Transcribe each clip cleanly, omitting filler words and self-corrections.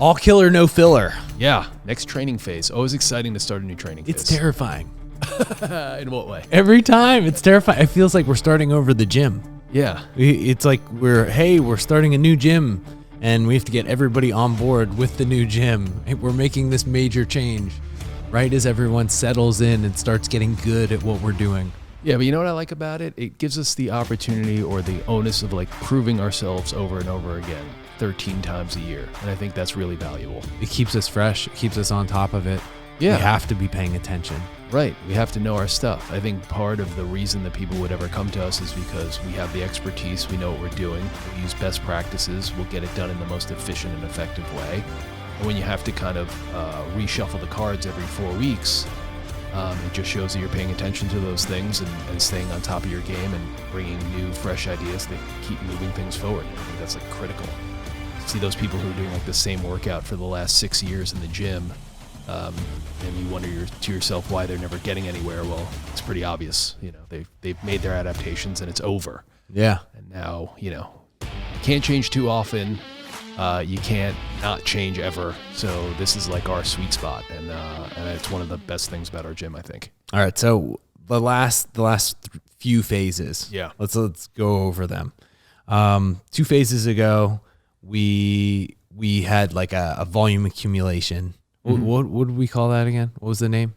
All killer, no filler. Yeah, next training phase. Always exciting to start a new training phase. It's terrifying. In what way? Every time. It's terrifying. It feels like we're starting over the gym. Yeah. It's like we're starting a new gym and we have to get everybody on board with the new gym. We're making this major change right as everyone settles in and starts getting good at what we're doing. Yeah, but you know what I like about it? It gives us the opportunity or the onus of like proving ourselves over and over again 13 times a year. And I think that's really valuable. It keeps us fresh. It keeps us on top of it. Yeah. We have to be paying attention. Right. We have to know our stuff. I think part of the reason that people would ever come to us is because we have the expertise. We know what we're doing. We use best practices. We'll get it done in the most efficient and effective way. And when you have to kind of reshuffle the cards every 4 weeks, it just shows that you're paying attention to those things and staying on top of your game and bringing new, fresh ideas that keep moving things forward. I think that's like critical. See those people who are doing like the same workout for the last 6 years in the gym, and you wonder to yourself why they're never getting anywhere. Well, it's pretty obvious. You know, they've made their adaptations and it's over. Yeah. And now, you can't change too often. You can't not change ever. So this is like our sweet spot, and it's one of the best things about our gym, I think. All right. So the last few phases. Yeah. Let's go over them. 2 phases ago, we had like a volume accumulation. Mm-hmm. What did we call that again? What was the name?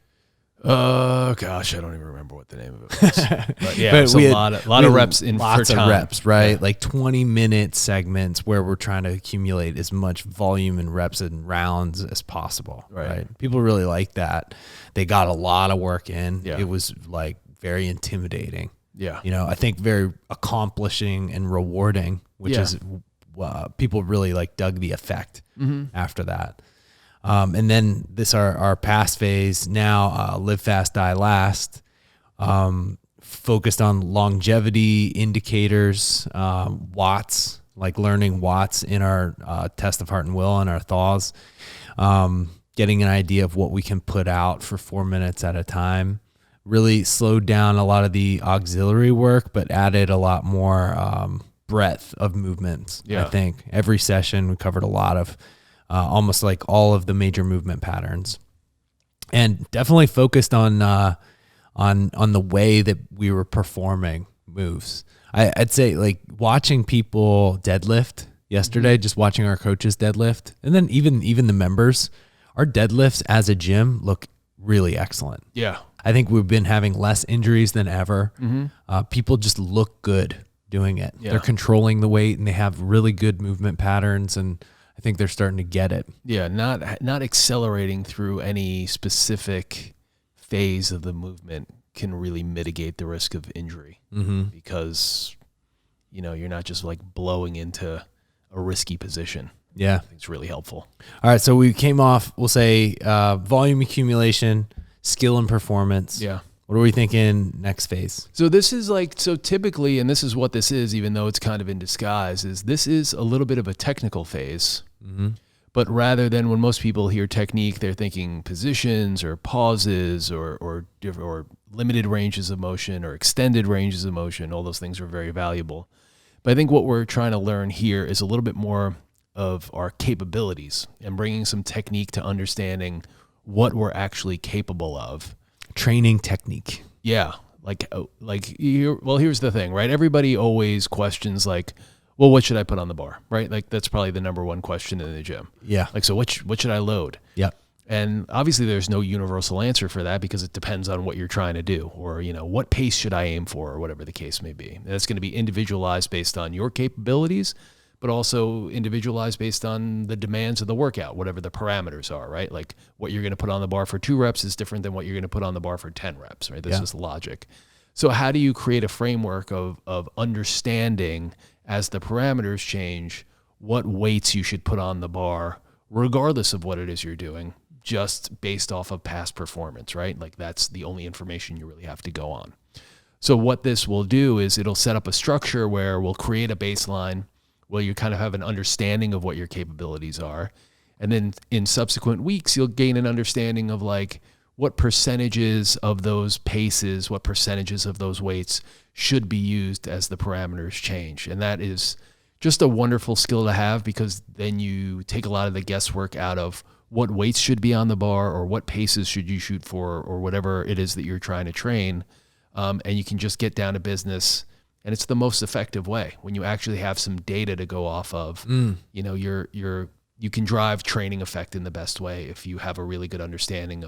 Gosh, I don't even remember what the name of it was. But yeah, but it was a lot of reps in lots for time. Of reps, right? Yeah. Like 20-minute segments where we're trying to accumulate as much volume and reps and rounds as possible. Right? People really like that. They got a lot of work in. Yeah. It was like very intimidating. Yeah. I think very accomplishing and rewarding, which is people really like dug the effect after that. And then our past phase now, Live Fast, Die Last, focused on longevity indicators, watts, like learning watts in our test of heart and will and our thaws, getting an idea of what we can put out for 4 minutes at a time. Really slowed down a lot of the auxiliary work, but added a lot more breadth of movements. Yeah. I think every session we covered a lot of almost like all of the major movement patterns, and definitely focused on the way that we were performing moves. I'd say like watching people deadlift yesterday, just watching our coaches deadlift, and then even the members, our deadlifts as a gym look really excellent. Yeah. I think we've been having less injuries than ever. Mm-hmm. People just look good doing it. Yeah. They're controlling the weight and they have really good movement patterns, and I think they're starting to get it. Yeah, not accelerating through any specific phase of the movement can really mitigate the risk of injury because, you're not just like blowing into a risky position. Yeah. I think it's really helpful. All right, so we came off, we'll say, volume accumulation, skill and performance. Yeah. What are we thinking next phase? So this is typically, and this is what this is, even though it's kind of in disguise, is this is a little bit of a technical phase. Mm-hmm. But rather than when most people hear technique, they're thinking positions or pauses or limited ranges of motion or extended ranges of motion. All those things are very valuable. But I think what we're trying to learn here is a little bit more of our capabilities and bringing some technique to understanding what we're actually capable of. Training technique. Yeah. Here's the thing, right? Everybody always questions like, well, what should I put on the bar, right? Like that's probably the number one question in the gym. Yeah. Like, so what should I load? Yeah. And obviously there's no universal answer for that because it depends on what you're trying to do or, what pace should I aim for or whatever the case may be. And it's going to be individualized based on your capabilities, but also individualized based on the demands of the workout, whatever the parameters are, right? Like what you're going to put on the bar for 2 reps is different than what you're going to put on the bar for 10 reps, right? That's just logic. So how do you create a framework of understanding as the parameters change, what weights you should put on the bar, regardless of what it is you're doing, just based off of past performance, right? Like that's the only information you really have to go on. So what this will do is it'll set up a structure where we'll create a baseline where you kind of have an understanding of what your capabilities are. And then in subsequent weeks, you'll gain an understanding of like what percentages of those paces, what percentages of those weights should be used as the parameters change. And that is just a wonderful skill to have, because then you take a lot of the guesswork out of what weights should be on the bar or what paces should you shoot for or whatever it is that you're trying to train. And you can just get down to business. And it's the most effective way when you actually have some data to go off of. You know, you can drive training effect in the best way if you have a really good understanding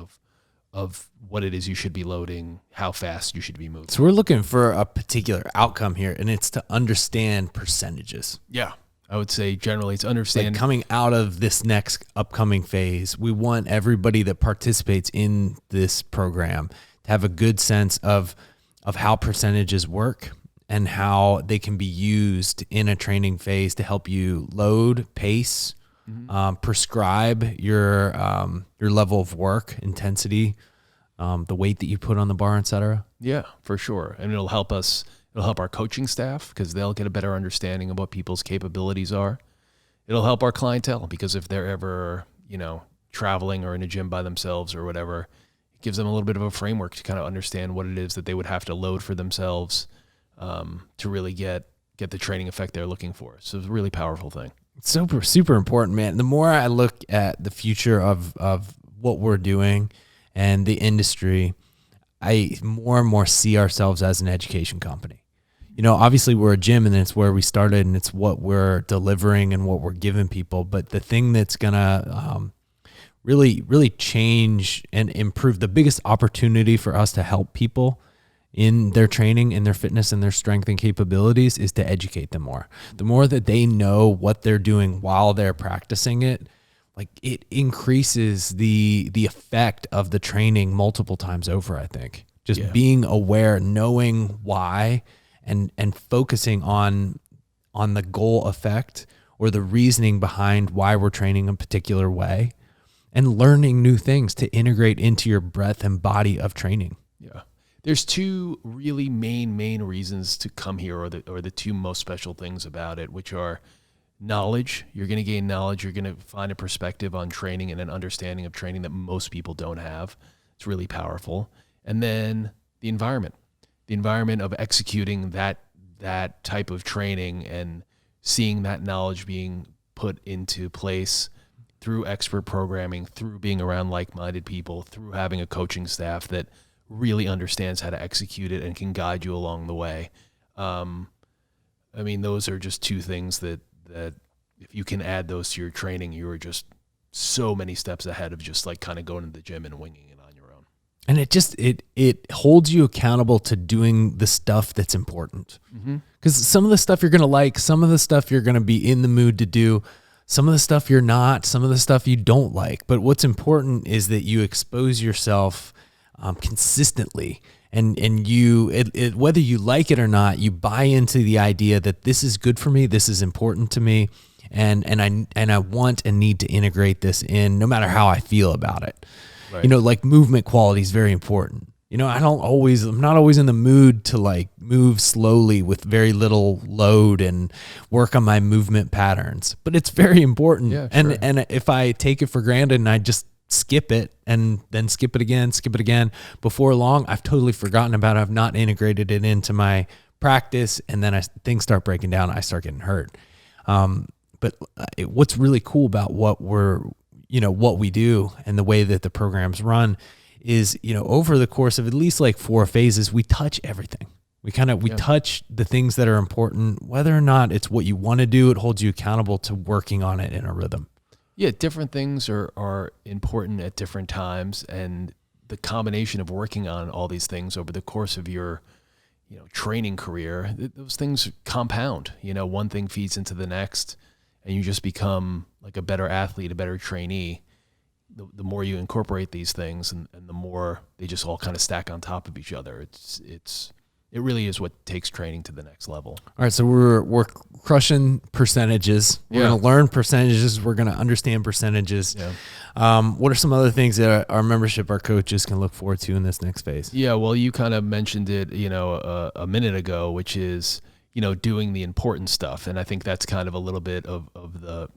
of what it is you should be loading, how fast you should be moving. So we're looking for a particular outcome here, and it's to understand percentages. Yeah. I would say generally it's understand. Like coming out of this next upcoming phase, we want everybody that participates in this program to have a good sense of how percentages work and how they can be used in a training phase to help you load, pace, prescribe your level of work, intensity, the weight that you put on the bar, et cetera. Yeah, for sure. And it'll help us. It'll help our coaching staff because they'll get a better understanding of what people's capabilities are. It'll help our clientele because if they're ever, traveling or in a gym by themselves or whatever, it gives them a little bit of a framework to kind of understand what it is that they would have to load for themselves to really get the training effect they're looking for. So it's a really powerful thing. It's super, super important, man. The more I look at the future of what we're doing and the industry, I more and more see ourselves as an education company. Obviously we're a gym and it's where we started and it's what we're delivering and what we're giving people. But the thing that's going to really, really change and improve, the biggest opportunity for us to help people in their training, in their fitness and their strength and capabilities is to educate them more. The more that they know what they're doing while they're practicing it, like it increases the effect of the training multiple times over, I think. Just being aware, knowing why, and focusing on the goal effect or the reasoning behind why we're training a particular way, and learning new things to integrate into your breadth and body of training. Yeah. There's two really main reasons to come here, or the two most special things about it, which are knowledge. You're going to gain knowledge. You're going to find a perspective on training and an understanding of training that most people don't have. It's really powerful. And then the environment of executing that type of training and seeing that knowledge being put into place through expert programming, through being around like-minded people, through having a coaching staff that really understands how to execute it and can guide you along the way. Those are just two things that if you can add those to your training, you are just so many steps ahead of just like kind of going to the gym and winging it on your own. And it holds you accountable to doing the stuff that's important. Because some of the stuff you're going to like, some of the stuff you're going to be in the mood to do, some of the stuff you're not, some of the stuff you don't like. But what's important is that you expose yourself consistently, and you, whether you like it or not, you buy into the idea that this is good for me, this is important to me, and I want and need to integrate this in, no matter how I feel about it. Right. Like movement quality is very important. I'm not always in the mood to like move slowly with very little load and work on my movement patterns, but it's very important. Yeah, sure. And if I take it for granted and I just skip it and then skip it again, before long, I've totally forgotten about it. I've not integrated it into my practice. And then things start breaking down. I start getting hurt. But what's really cool about what we do and the way that the programs run is, over the course of at least like 4 phases, we touch everything. We touch the things that are important, whether or not it's what you want to do. It holds you accountable to working on it in a rhythm. Yeah, different things are important at different times, and the combination of working on all these things over the course of your, training career, those things compound. One thing feeds into the next, and you just become like a better athlete, a better trainee. The more you incorporate these things, and the more they just all kind of stack on top of each other. It really is what takes training to the next level. All right, so we're crushing percentages. We're going to learn percentages. We're going to understand percentages. Yeah. What are some other things that our membership, our coaches can look forward to in this next phase? Yeah, well, you kind of mentioned it, a minute ago, which is, doing the important stuff. And I think that's kind of a little bit of the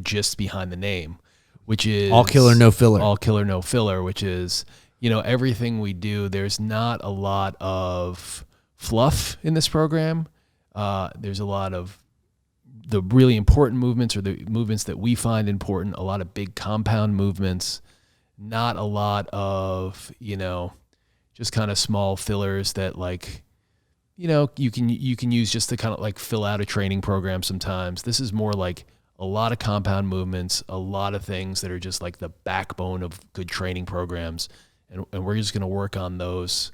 gist behind the name, which is all killer, no filler. All killer, no filler, which is, everything we do, there's not a lot of fluff in this program. There's a lot of the really important movements, or the movements that we find important, a lot of big compound movements, not a lot of, just kind of small fillers that like, you can use just to kind of like fill out a training program sometimes. This is more like a lot of compound movements, a lot of things that are just like the backbone of good training programs. And we're just going to work on those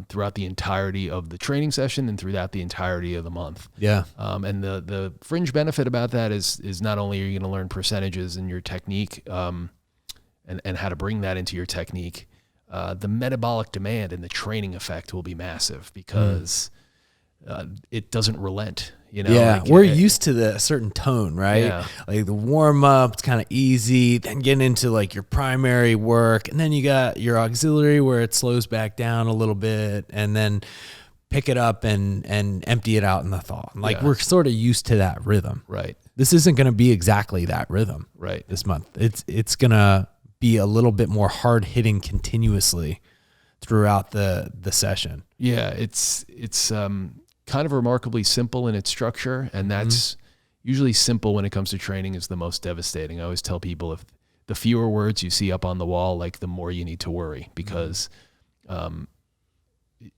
throughout the entirety of the training session and throughout the entirety of the month. Yeah. And the fringe benefit about that is not only are you going to learn percentages in your technique and how to bring that into your technique, the metabolic demand and the training effect will be massive because it doesn't relent. Yeah, like, we're used to the certain tone, right? Yeah. Like the warm up, it's kind of easy. Then getting into like your primary work, and then you got your auxiliary where it slows back down a little bit, and then pick it up and empty it out in the thaw. Like we're sort of used to that rhythm. Right. This isn't going to be exactly that rhythm. Right. This month, it's going to be a little bit more hard hitting continuously throughout the session. Yeah, it's kind of remarkably simple in its structure, and that's usually simple when it comes to training is the most devastating. I always tell people, if the fewer words you see up on the wall, like the more you need to worry, because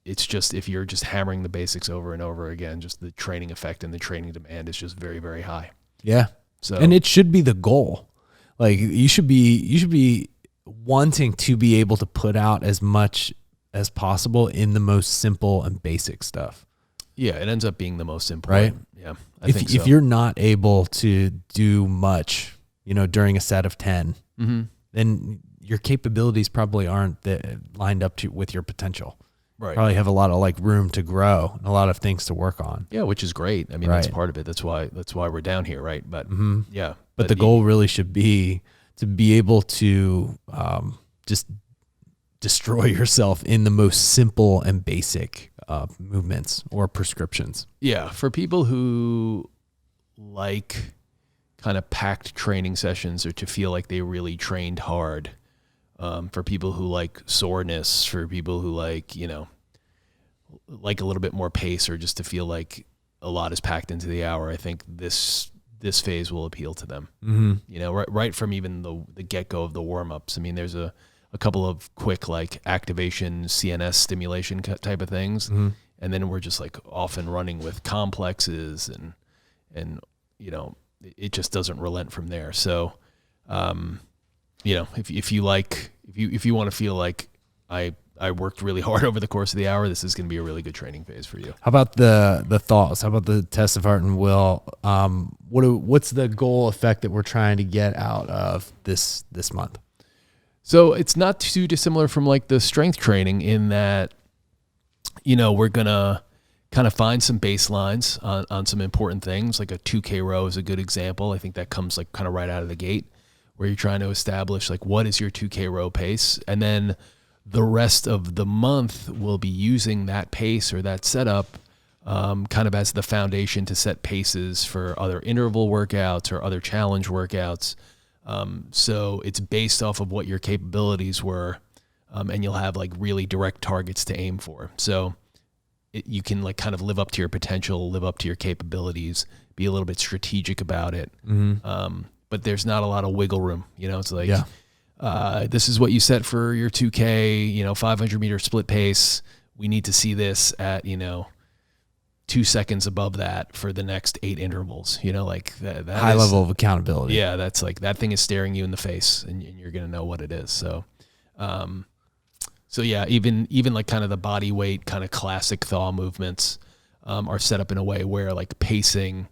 it's just, if you're just hammering the basics over and over again, just the training effect and the training demand is just very, very high. Yeah. So, and it should be the goal. Like you should be wanting to be able to put out as much as possible in the most simple and basic stuff. Yeah, it ends up being the most important. Right? Yeah, I think so. If you're not able to do much, during a set of 10, then your capabilities probably aren't lined up with your potential. Right. Probably have a lot of like room to grow and a lot of things to work on. Yeah, which is great. I mean, that's part of it. That's why we're down here, right? But yeah. But the goal really should be to be able to just destroy yourself in the most simple and basic movements or prescriptions. Yeah, for people who like kind of packed training sessions, or to feel like they really trained hard, for people who like soreness, for people who like, like a little bit more pace, or just to feel like a lot is packed into the hour, I think this phase will appeal to them. Right from even the get-go of the warm-ups. I mean, there's a couple of quick like activation CNS stimulation type of things. And then we're just like off and running with complexes and it just doesn't relent from there. So, if you want to feel like I worked really hard over the course of the hour, this is going to be a really good training phase for you. How about the thoughts? How about the test of heart and will? What's the goal effect that we're trying to get out of this month? So it's not too dissimilar from like the strength training in that, we're going to kind of find some baselines on some important things. Like a 2K row is a good example. I think that comes like kind of right out of the gate, where you're trying to establish like, what is your 2K row pace? And then the rest of the month will be using that pace or that setup kind of as the foundation to set paces for other interval workouts or other challenge workouts. So it's based off of what your capabilities were, and you'll have like really direct targets to aim for. So you can like kind of live up to your potential, live up to your capabilities, be a little bit strategic about it. But there's not a lot of wiggle room. It's like, this is what you set for your 2K, 500 meter split pace. We need to see this at, 2 seconds above that for the next 8 intervals, like that high level of accountability. Yeah. That's like, that thing is staring you in the face and you're going to know what it is. So, yeah, even like kind of the body weight kind of classic thaw movements, are set up in a way where like pacing,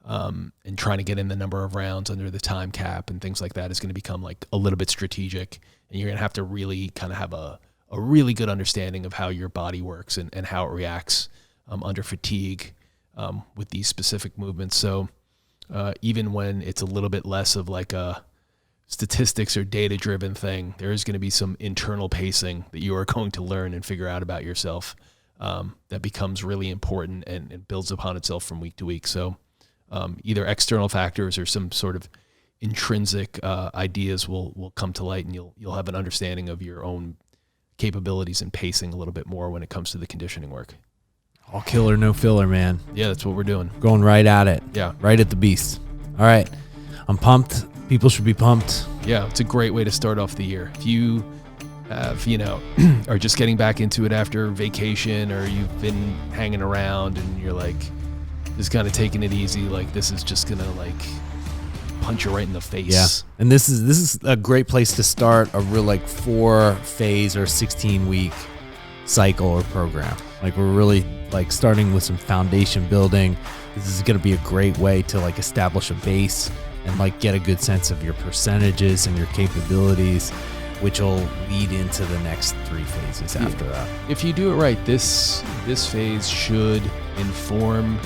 and trying to get in the number of rounds under the time cap and things like that is going to become like a little bit strategic, and you're going to have to really kind of have a really good understanding of how your body works and how it reacts under fatigue with these specific movements. So even when it's a little bit less of like a statistics or data-driven thing, there is going to be some internal pacing that you are going to learn and figure out about yourself that becomes really important and builds upon itself from week to week. So either external factors or some sort of intrinsic ideas will come to light, and you'll have an understanding of your own capabilities and pacing a little bit more when it comes to the conditioning work. All killer, no filler, man. Yeah, that's what we're doing. Going right at it. Yeah. Right at the beast. All right. I'm pumped. People should be pumped. Yeah, it's a great way to start off the year. If you have, are just getting back into it after vacation, or you've been hanging around and you're like, just kind of taking it easy, like this is just gonna like punch you right in the face. Yeah. And this is a great place to start a real like 4-phase or 16-week cycle or program. Like we're really like starting with some foundation building. This is going to be a great way to like establish a base and like get a good sense of your percentages and your capabilities, which will lead into the next 3 phases after that. If you do it right, this phase should inform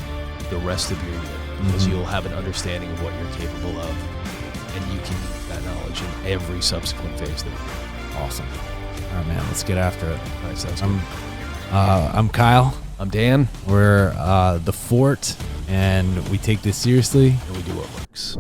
the rest of your year, because you'll have an understanding of what you're capable of, and you can use that knowledge in every subsequent phase that you do. Awesome. All right, man, let's get after it. All right, sounds good. I'm Kyle. I'm Dan. We're the Fort, and we take this seriously. And we do what works.